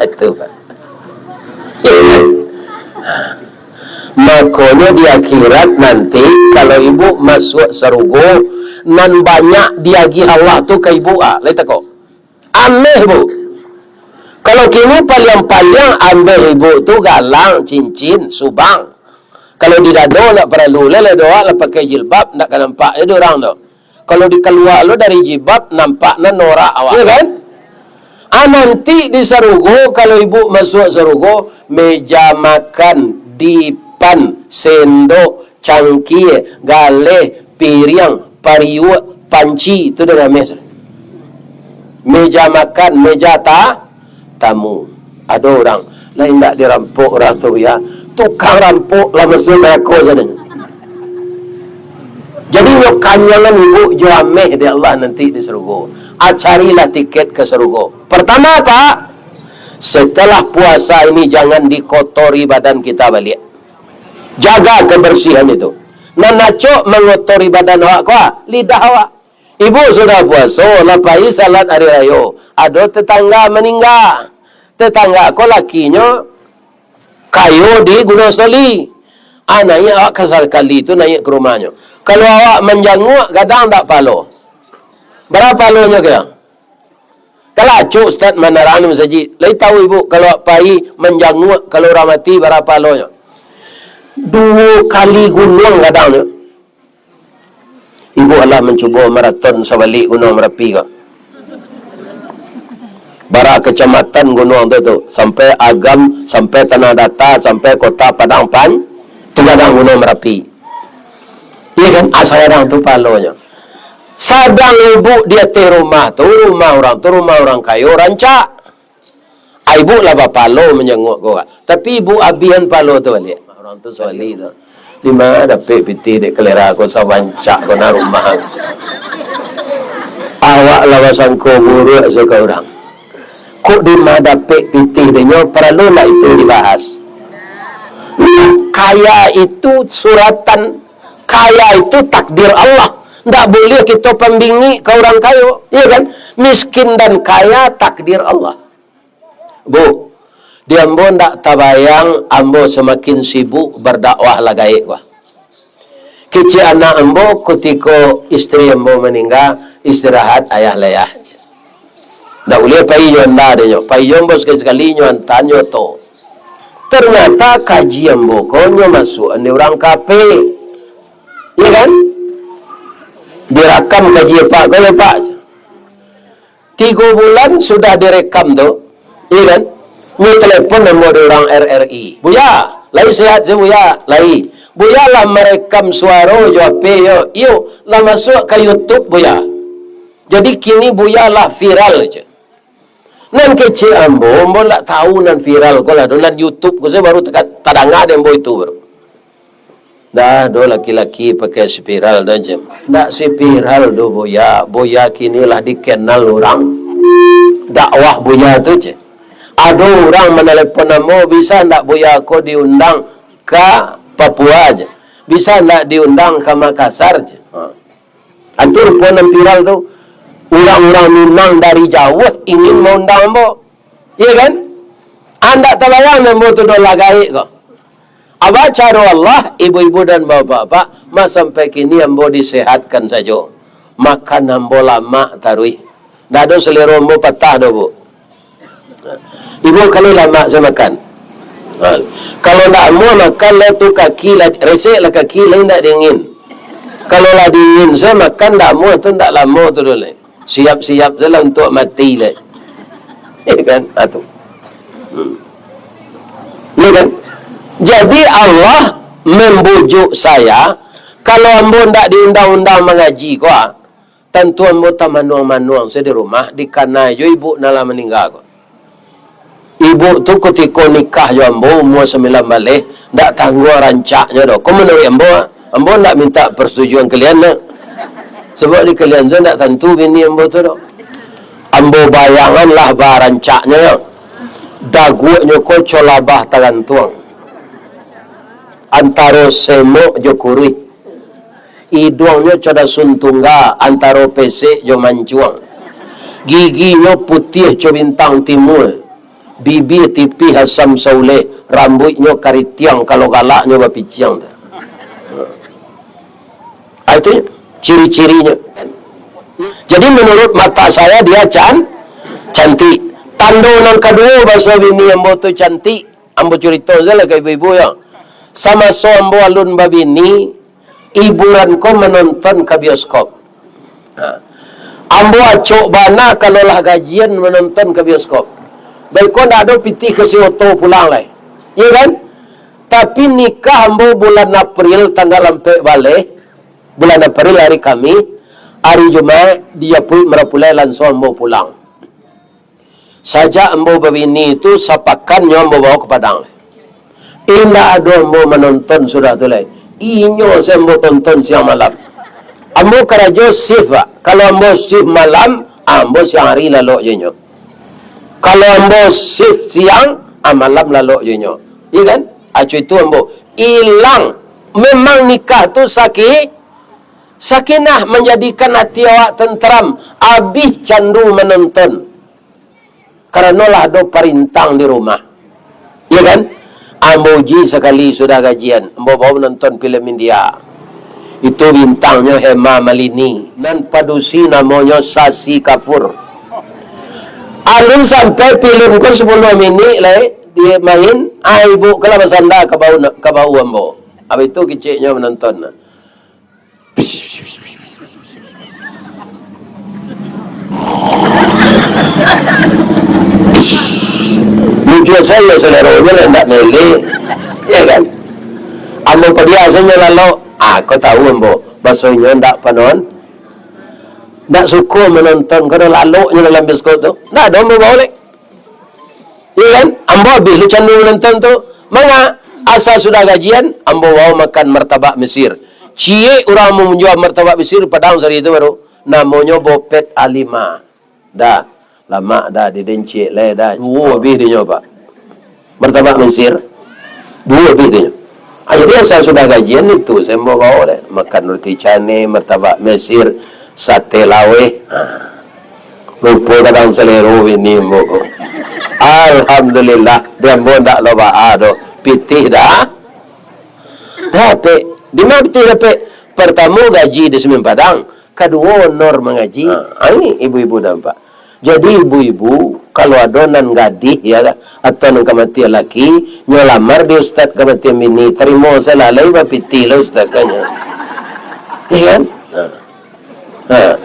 Itu Pak. Makanya di akhirat nanti kalau ibu masuk surga nan banyak diagi Allah tu ke ibu lihat kok. Aneh bu. Kalau kini paling-paling ambil ibu tu galang, cincin, subang. Kalau di dado nak perlu lele doa lah pakai jilbab nak nampak itu orang tu. Kalau dikeluar lo dari jilbab nampaknya norak awak. Ya kan? Nanti di sarugo kalau ibu masuk sarugo meja makan, dipan, sendok, cangkir, galeh, piring, pariu, panci itu dah mes. Meja makan, meja tamu. Ada orang lain tak dirampok orang tu ya. Tukang rampok lah masuk mereka saja. Jadi kanyangan ibu juameh di Allah nanti di surga. Carilah tiket ke surga. Pertama Pak, setelah puasa ini jangan dikotori badan kita balik. Jaga kebersihan itu. Nanacok mengotori badan awak kuah, lidah awak. Ibu sudah puasa, lepas salat hari raya. Ada tetangga meninggal. Tetangga aku lakinya kayu di Gunung Soli. Naik awak kesal kali itu naik ke rumahnya. Kalau awak menjanguk, kadang tak palo. Berapa palonya kaya? Kalau acuk Ustaz Manarani masjid. Lai tahu ibu, kalau pai menjanguk, kalau orang mati, berapa palonya? 2 kali gunung kadangnya. Ibu Allah mencuba maraton sabalik Gunung Merapi kau. Bara kecamatan gunung tu sampai Agam, sampai Tanah Datar, sampai kota Padang Pan, tu kadang Gunung Merapi. Iya kan asal orang tu palonya. Sadang ibu dia te rumah orang kayu rancak. Ibu lah palo menjenguk kau. Tapi ibu abian palo tu balik. Orang tu soali tu. Di mana dapat piti dek kelera ko sa wancak ko na rumah. Awak lawasan ko buruk suka orang. Kok di mana dapat piti denyo perlu lah itu dibahas. Kaya itu suratan, kaya itu takdir Allah. Tak boleh kita pembingi ke orang kaya, ya kan? Miskin dan kaya takdir Allah. Bu, di ambo ndak tabayang ambo semakin sibuk berdakwah lagai wah. Kecil anak ambo ketika istri ambo meninggal istirahat ayah layah. Ndak boleh pai yonda denyo. Pai yombo sekali nyon tanyo to. Ternyata kaji ambo konyo masuk ane orang kape. Ya kan? Direkam kaji pak, kalau pak 3 bulan sudah direkam tu, iya kan? Ni telefon nombor orang RRI, Buya, lai sehat je Buya, lai, Buya lah merekam suara jo ape yo, lah masuk ke YouTube Buya. Jadi kini Buya lah viral je. Nan kecil ambo tak tahu nan viral ko lah, nan YouTube ko saya baru tadanga ada ambo itu baru. Dah do laki-laki pakai spiral dah jam. Tak spiral do Buya. Buya kini lah dikenal orang. Dakwah Buya tu je. Ada orang menelepon nama bisa ndak Buya ko diundang ke Papua je. Bisa ndak diundang ke Makassar je. Antur pun viral tu. Orang-orang Minang dari jauh ingin mengundang ambo. Ya kan? Anda tabayang ambo tu do lagai ko. Apa cara Allah, ibu-ibu dan bapak-bapak, mas sampai kini ambo disehatkan saja. Makan ambo lama tarui. Dah ada selera ambo patah dah bu. Ibu kali lama saya makan. Kalau tak ambo makan lah tu kaki lah, resek lah kaki lain tak dingin. Kalau lah dingin saya makan tak ambo tu tak lama tu dulu. Siap-siap je lah untuk mati lah. Ya kan? Itu. Ya kan? Jadi Allah membujuk saya, kalau ambo ndak diundang-undang mengaji kau, tentu ambo tak manuang-manuang saya di rumah, di kanai jo ibu nala meninggal kau. Ibu tu ketika nikah jo ambo umur 9 balik, ndak tangguh rancaknya doh. Kau menurut ambo ndak minta persetujuan kalian nak. Sebab di kalian tu ndak tentu bini ambo tu doh. Ambo bayangan lah barancaknya. Dagunya kau colabah tangan tuang. Antara semok jo kurui. Hidungnya coda suntungga antara pesek jo mancuang. Giginya putih jo bintang timur. Bibir tipih asam sauleh. Rambutnya karitiang kalau galaknya bapiciang. Itu ciri-cirinya. Jadi menurut mata saya dia cantik. Tanda yang kedua bahasa bini ambo tu cantik. Ambo cerita saja ke ibu-ibu ya. Sama sombo alun babini hiburan ko menonton ke bioskop. Ambo acok bana kalau lah gajian menonton ke bioskop. Baik ko ndak ada piti ke Sioto pulang lah. Ya kan? Tapi nikah ambo bulan April tanggal lampe balik. Bulan April hari kami, hari Jumaat dia pun merapulai langsung ambo pulang. Saja ambo babini itu sapakannya ambo bawa ke Padang. Indah ada ambo menonton sudah tu lah. Inyo saya ambo tonton siang malam. Ambo kerajo shift pak. Kalau ambo shift malam, ambo siang hari lalu je nyo. Kalau ambo shift siang, malam lalu je nyo. Iya kan? Acu itu ambo. hilang. Memang nikah tu sakinah, menjadikan hati awak tenteram, habis candu menonton. Karena lah ada perintang di rumah. Ya kan? Ambo uji sekali sudah gajian, ambo bawa menonton film India. Itu bintangnya Hema Malini, dan padusi namanya Sasi Kafur. Alun sampai film ko 10 minit lah dia main, ibu kala basanda ke bau ambo. Habis itu keciknya menonton. Lucu saya seleronya nak mele, ya kan? Ambo pediasanya lalu, kau tahu ambo, bahasanya ndak panon, ndak suka menonton kalau lalu nya dalam bioskop tu, ndak ada ambo boleh, ya kan? Ambo habis lu candu menonton tu, mana asal sudah gajian, ambo bawa makan martabak Mesir. Cie orang mau menjual martabak Mesir padang hari itu baru, namanya Bopet Alima, dah. Lama dah didencik lah dah. 2 habis dia nyoba. Martabak Mesir 2 habis dia. Jadi asal sudah gajian itu saya mau bawa dah. Makan roti canai, martabak Mesir, sate lawe. Lupa kadang selero ini mbok. Alhamdulillah dia mbok ndak loba ado. Pitih dah. Dapat. Di mana pitih dapat? Pertama gaji di Semen Padang, kedua honor mengaji. Ini ibu-ibu nampak. Jadi ibu-ibu kalau adonan gadih ya atau nang kematian laki nyolamar di ustaz kematian bini terima selalai bapiti lah ustaz kanya. Ya kan?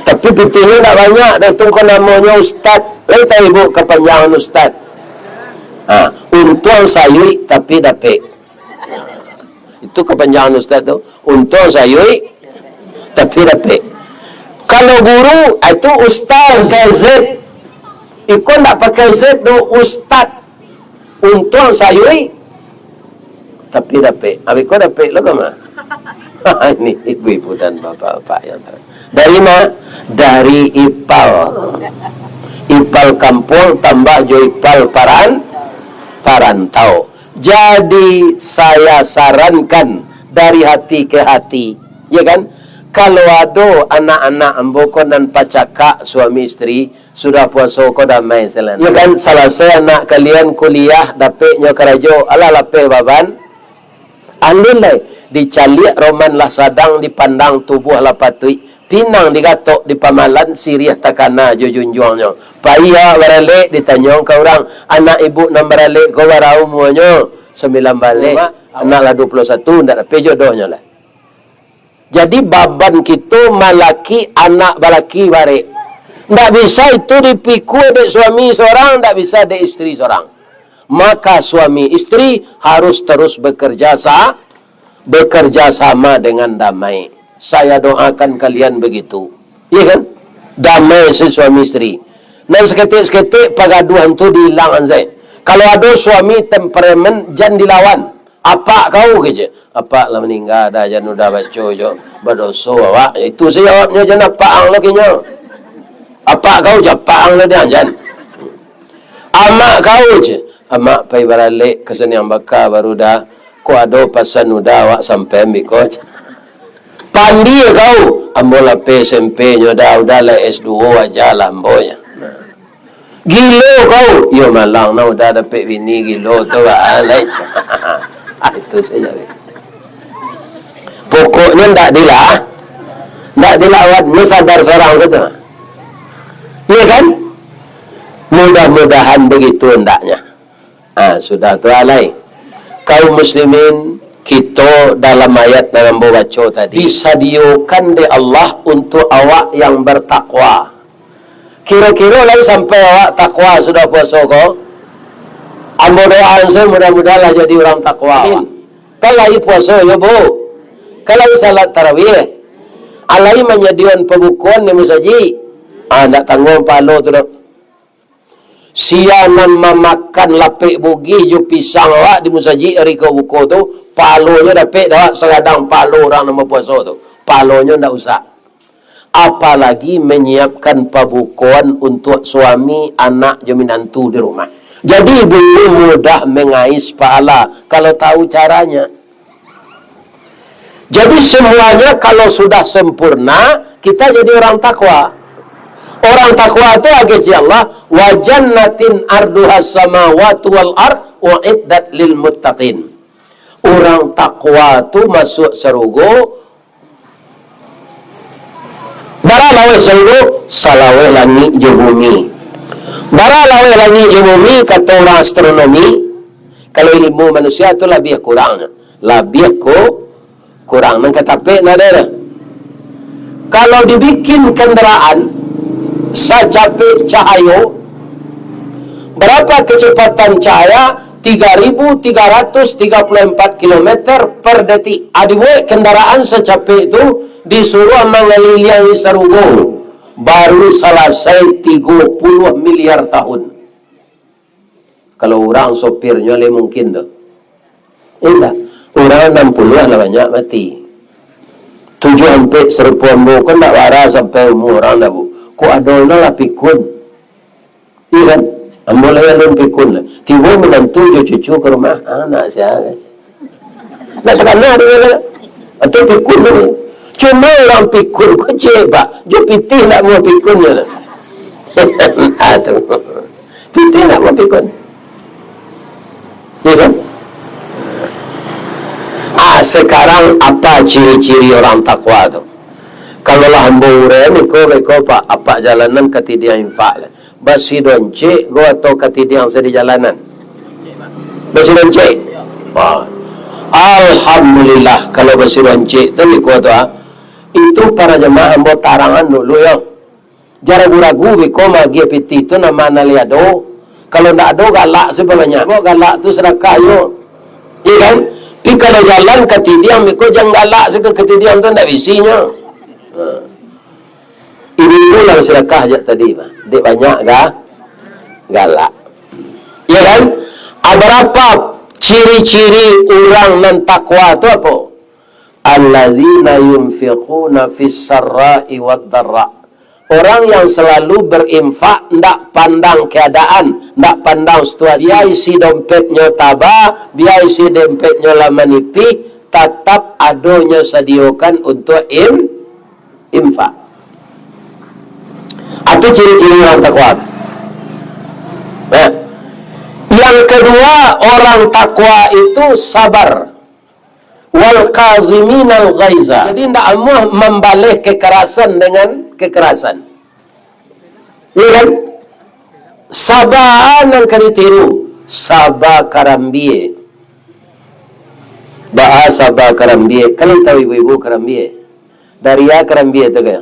Tapi pitihnya tak banyak dah tunggu namanya ustaz. Lai tahu ibu kepanjangan ustaz. Untung sayui tapi dapat. Itu kepanjangan ustaz tu. Untung sayui tapi dapat. Kalau guru itu ustaz Z. Ikut tak pakai Z tu ustaz. Untung sayui tapi dapat. Habis kau dapat lah kau mah. Ini ibu-ibu dan bapak-bapak yang tahu. Dari mana? Dari ipal. Ipal kampung tambah jo ipal parantau. Jadi saya sarankan dari hati ke hati, ya kan? Kalau ada anak-anak amboko dan pacaka suami istri sudah puasa ko damai selan. Ya kan selesai anak kalian kuliah dapatnya kerajo ala lape baban. Andai dicalik roman lah sadang dipandang tubuh lah patui. Pinang digatok di pamalan siriah takana jujunjuangnya. Paya barale ditanya ke orang anak ibu nak barale ko warau muanyo 9 balik. Anak lah 21 ndak dapat jodohnya lah. Jadi baban kita malaki anak balaki barek. Tak bisa itu dipikul dek suami seorang, tak bisa dek istri seorang. Maka suami istri harus terus bekerja sama dengan damai. Saya doakan kalian begitu. Ya kan? Damai si suami istri. Dan seketik-seketik pagaduhan tu dihilangkan saya. Kalau ada suami temperamen, jangan dilawan. Apa kau kerja? Apa lah meninggal dah jangan udah baca jo berdosa awak. Itu saya jawabnya jangan apa ang lagi nyo. Apa kau japa ang lah dia jangan. Amak kau je. Amak pai baralik ke sini yang baka baru dah. Ko ada pasan udah awak sampai ambil coach. Pandi kau. Ambola SMP nyo dah udah lah S2 aja lah ambonya. Gilo kau. Yo malang na udah dapat bini gilo tu alai. Itu saja. Pokoknya tak dilawat, sadar seorang itu. Iya kan? Mudah-mudahan begitu hendaknya. Sudah tu alai. Kaum muslimin, kita dalam ayat dalam baca tadi disediakan oleh Allah untuk awak yang bertakwa. Kira-kira lain sampai awak takwa sudah puasa kau? Ambo doa saya mudah-mudahan jadi orang takwa. Kalau puasa ya bu, kalau salat tarawih, alai menyediakan pembukuan ni musaji. Tak tanggung palo tu dah. Sianan memakan lapik bugi ju pisang awak di musaji hari ke buku tu, palonya dapat dah segadang palo orang nama puasa tu. Palonya ndak usah. Apalagi menyiapkan pembukuan untuk suami, anak, menantu di rumah. Jadi ibu mudah mengais pahala kalau tahu caranya. Jadi semuanya kalau sudah sempurna, kita jadi orang takwa. Orang takwa itu agak Allah, wa jannatin arduhas samawati wal ard uiddat lil muttaqin. Orang takwa itu masuk surga baralawe surga salawe langit je bumi. Baralawe langit je bumi kata orang astronomi, kalau ilmu manusia itu lebih kurang. Lebih kurang mengkatape nada. Kalau dibikin kendaraan sacapai cahaya, berapa kecepatan cahaya? 3.334 km per detik. Adiwe kendaraan secapai itu disuruh mengelilingi surga baru selesai 30 miliar tahun. Kalau orang sopirnya le mungkin tuh. Enggak. Orang 60 lah banyak mati. 7 sampai 10 kan tak waras sampai umur orang dah bu. Kok adolna lah pikun. Iya kan? Ambolnya belum pikun lah. Tiba menantu cucu ke rumah anak saya. Nak tekan lah dia. Atau pikun lah. Cuma orang pikun kecil pak. Jo pitih nak mau pikunnya lah. Aduh. Pitih nak mau pikun. Iya kan? Sekarang apa ciri-ciri orang takwa tu? Kalau lah hamba urai ni ko pak apa jalanan ketidian infak lah. Basi doncik go atau ketidian sedi jalanan. Basi doncik. Alhamdulillah kalau basi doncik tu ko tu itu para jemaah hamba tarangan dulu ya. Jarang ragu ko magi piti tu nama naliado. Kalau ndak ada galak sebanyak. Kok galak tu sedekah yo. Iya kan? Tapi kalau jalan ketidian, kau jangan galak sekali ketidian tu tak visinya. Ini pulang sedekah je tadi, pak. Dek banyak galak. Ya kan? Berapa ciri-ciri orang nan takwa tu apa? Alladzina yunfiquna fis sarra'i wad dharra. Orang yang selalu berinfak, ndak pandang keadaan, ndak pandang situasi. Dia isi dompetnya tabah, dia isi dompetnya lama nipih, tetap adonya sediakan untuk infak. Apa ciri-ciri orang takwa? Yang kedua, orang takwa itu sabar. Wal qaziminal ghaiza. Jadi tidak amuh membalih kekerasan dengan kekerasan. Ya kan? Sabar yang ditiru. Sabar karambie. Bahasa sabar karambie. Kalian tahu ibu-ibu karambie? Dari ya karambie itu kan?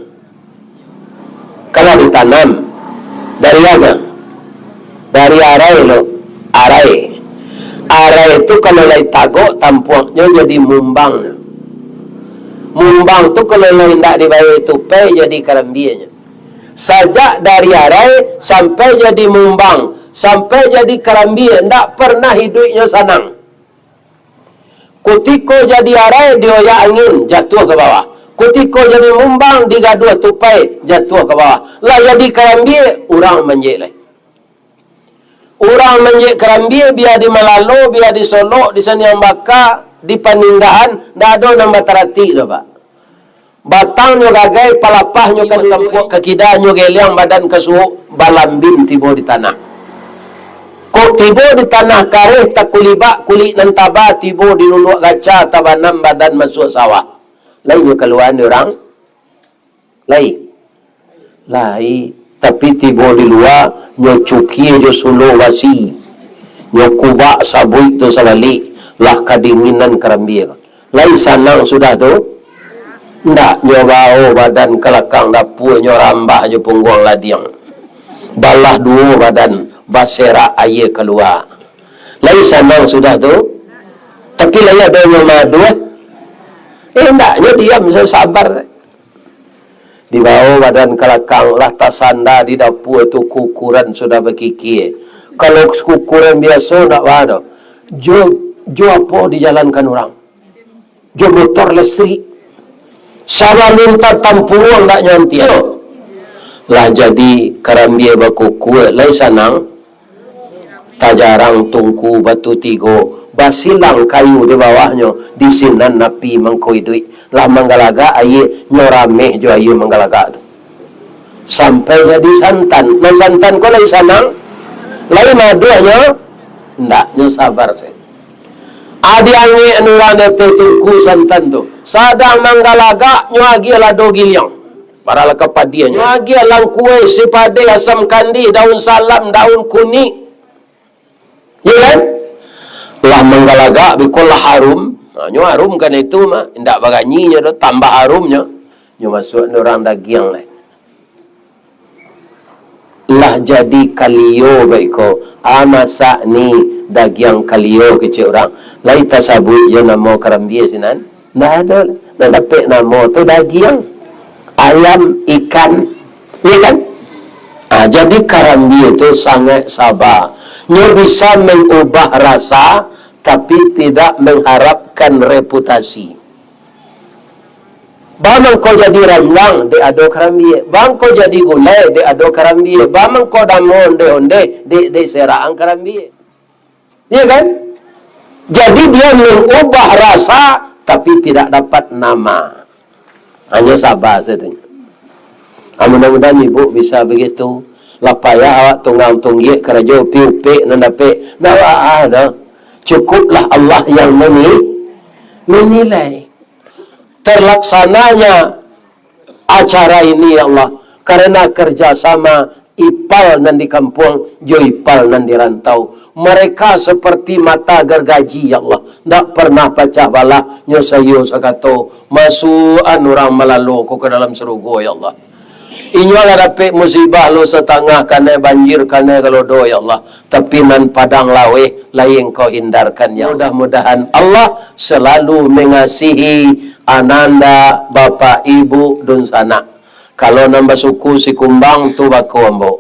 Kalau ditanam. Dari apa? Dari arai lo. Arai. Arai itu kalau lagi tagok tampuknya jadi mumbang. Mumbang tu kalau lagi tidak dibayar tupai jadi karambianya. Sajak dari arai sampai jadi mumbang, sampai jadi karambia, tidak pernah hidupnya senang. Kutiko jadi arai dioyak angin jatuh ke bawah. Kutiko jadi mumbang digaduh tupai jatuh ke bawah. Lah jadi karambia orang menjelek. Orang menjek kerambia biar di Malalo, biar di Solo, di Saniang Baka, di Paninggahan, dah ada nama terati dah pak. Batangnya gagai, palapahnya ke tempuk, kekidahnya geliang, badan kesuhu, balambim tiba di tanah. Kok tiba di tanah kareh, tak kulibak, kulit dan tabah, tiba di luluak gaca, tabanam badan masuk sawah. Lainnya keluar ni orang? Lain. Tapi tiba di luar, nyo cuki jo sulu wasi, nyo kubak sabui tu salalik, lah kadinginan kerambia. Lain sanang sudah tu, ndak nyo bau badan kelakang dapur nyo rambah nyo pungguang ladiang, balah dua badan basera air keluar. Lain sanang sudah tu, tapi lain ada nyo madu, ndak nyo diam sabar. Di bawah badan kelakang lah tasanda di dapur itu kukuran sudah berkikir. Kalau kukuran biasa nak ada. Jo apa dijalankan orang? Jo motor listrik. Sama minta tampuan tak nyantian. Lah jadi karambia berkukur lai sanang. tajarang tungku batu tigo, basilang kayu di bawahnya, di sinan napi mangkoi duit. Lah manggalaga aye nyorame jo aye manggalaga tu. Sampai jadi santan. Nan santan ko lagi sanang, lain maduanya, ndaknya sabar saya. Adi ange anurane petungku santan tu. Sadang manggalaga nyuagi ala dogilyang. Para la kepadia nyuagi alang kue sipade asam kandi daun salam daun kuning. Ya kan? Lah manggalaga bikol harum. Nyo harum kan itu mah ndak baganyinya do tambah harumnya. Nyo masuk orang dagiang lain. Lah jadi kalio baiko amasa ni dagiang kalio kecil orang lai tasabut je namo karambie sinan dah ada dah dapat namo tu dagiang ayam ikan ya kan. Jadi karambie itu sangat sabar, dia bisa mengubah rasa tapi tidak mengharapkan reputasi. Bamang kau jadi ranjang de ado karambie, bang kau jadi gulai de ado karambie, bamang kau damon de onde de seraan karambie. Iya kan? Jadi dia mengubah rasa tapi tidak dapat nama. Hanya sabar saja. Mudah-mudahan ibu bisa begitu. Lapaya awak tunggang-tunggi kerajo piupe nandape nawa ada. Cukuplah Allah yang menilai. Terlaksananya acara ini ya Allah karena kerjasama ipal nan di kampung jo ipal nan di rantau. Mereka seperti mata gergaji ya Allah, ndak pernah pecah bala nyo sayo sakato masukan orang malalo ko ke dalam serugo ya Allah. Inyo ada dapat musibah lo setengah kane banjir kane galodo ya Allah, tapi nan padang lawe lain kau hindarkan ya. Mudah-mudahan Allah selalu mengasihi ananda bapak ibu dun sana. Kalau nambah suku si kumbang tu bako ambo,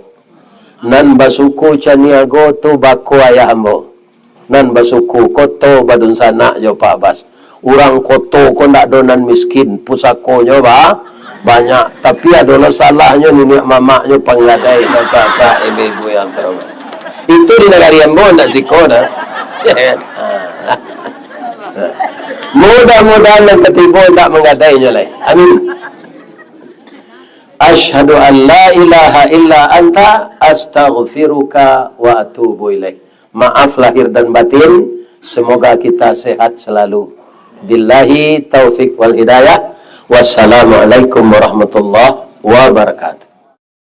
nan basuku caniago tu bako ayah ambo, nan basuku koto badun sana jo Pak Bas. Urang koto ko ndak donan miskin, pusako nyo ba banyak, tapi adalah salahnya nenek mamaknya pangladai dan kakak ibu yang terhormat. Itu di negara Ambo ndak sikoda. Mudah-mudahan yang ketiga tak mengadainya lah. Amin. Asyhadu an la ilaha illa anta astaghfiruka wa atubu ilaik. Maaf lahir dan batin, semoga kita sehat selalu. Billahi taufik wal hidayah. Wassalamualaikum warahmatullahi wabarakatuh.